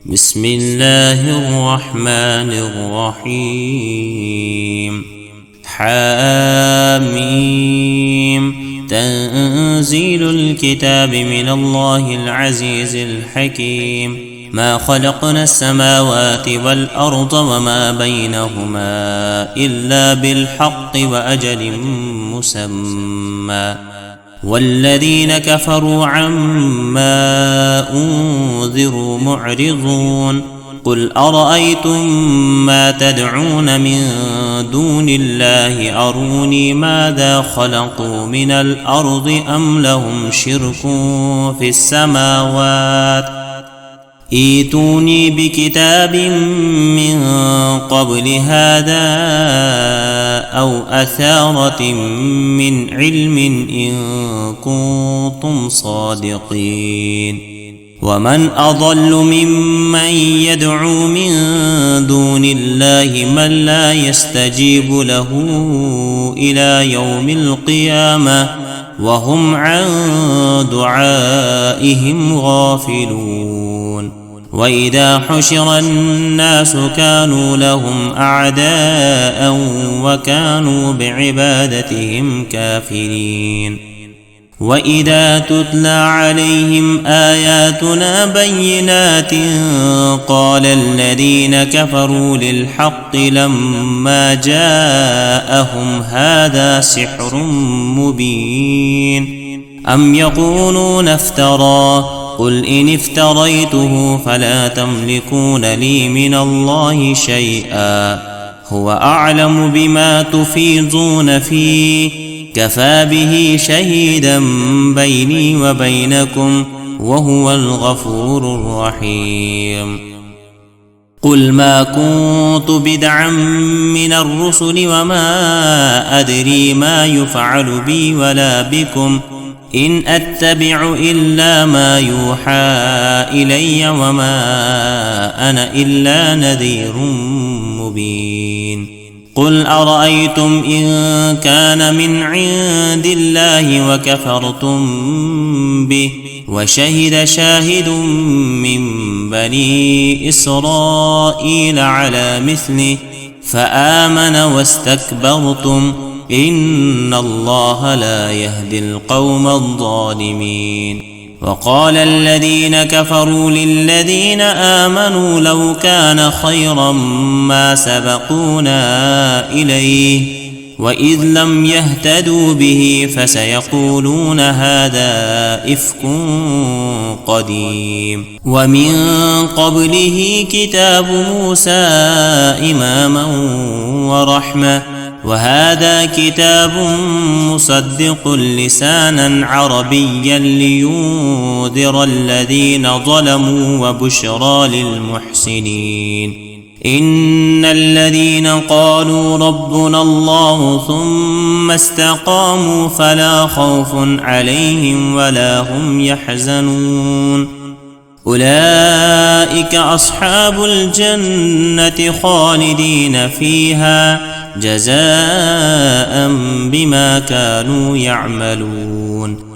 بسم الله الرحمن الرحيم. حاميم. تنزيل الكتاب من الله العزيز الحكيم. ما خلقنا السماوات والأرض وما بينهما إلا بالحق وأجل مسمى، والذين كفروا عما أنذروا معرضون. قل أرأيتم ما تدعون من دون الله أروني ماذا خلقوا من الأرض أم لهم شرك في السماوات، ائتوني بكتاب من قبل هذا أو أثارة من علم إن كنتم صادقين. ومن أضل ممن يدعو من دون الله من لا يستجيب له إلى يوم القيامة وهم عن دعائهم غافلون. وإذا حشر الناس كانوا لهم أعداء وكانوا بعبادتهم كافرين. وإذا تتلى عليهم آياتنا بينات قال الذين كفروا للحق لما جاءهم هذا سحر مبين. أم يقولون افترى، قل إن افتريته فلا تملكون لي من الله شيئا، هو أعلم بما تفيضون فيه، كفى به شهيدا بيني وبينكم وهو الغفور الرحيم. قل ما كنت بدعا من الرسل وما أدري ما يفعل بي ولا بكم، إن أتبع إلا ما يوحى إلي وما أنا إلا نذير مبين. قل أرأيتم إن كان من عند الله وكفرتم به وشهد شاهد من بني إسرائيل على مثله فآمن واستكبرتم إن الله لا يهدي القوم الظالمين. وقال الذين كفروا للذين آمنوا لو كان خيرا ما سبقونا إليه، وإذ لم يهتدوا به فسيقولون هذا إفك قديم. ومن قبله كتاب موسى إماما ورحمة، وهذا كتاب مصدق لسانا عربيا لينذر الذين ظلموا وبشرى للمحسنين. إن الذين قالوا ربنا الله ثم استقاموا فلا خوف عليهم ولا هم يحزنون، أولئك أصحاب الجنة خالدين فيها جزاء بما كانوا يعملون.